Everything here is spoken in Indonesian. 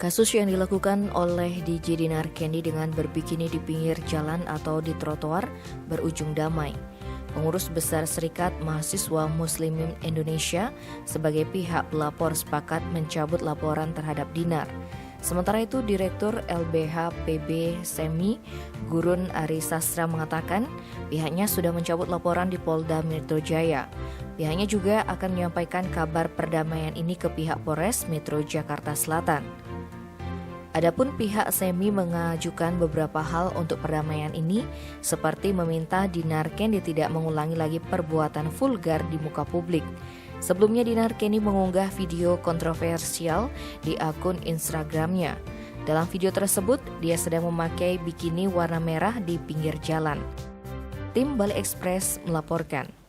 Kasus yang dilakukan oleh DJ Dinar Kendi dengan berbikini di pinggir jalan atau di trotoar berujung damai. Pengurus Besar Serikat Mahasiswa Muslimin Indonesia sebagai pihak pelapor sepakat mencabut laporan terhadap Dinar. Sementara itu, Direktur LBH PB SEMI, Gurun Ari Sastra mengatakan pihaknya sudah mencabut laporan di Polda Metro Jaya. Pihaknya juga akan menyampaikan kabar perdamaian ini ke pihak Polres Metro Jakarta Selatan. Adapun pihak SEMI mengajukan beberapa hal untuk perdamaian ini, seperti meminta Dinar Kendi tidak mengulangi lagi perbuatan vulgar di muka publik. Sebelumnya Dinar Kendi mengunggah video kontroversial di akun Instagramnya. Dalam video tersebut, dia sedang memakai bikini warna merah di pinggir jalan. Tim Bali Express melaporkan.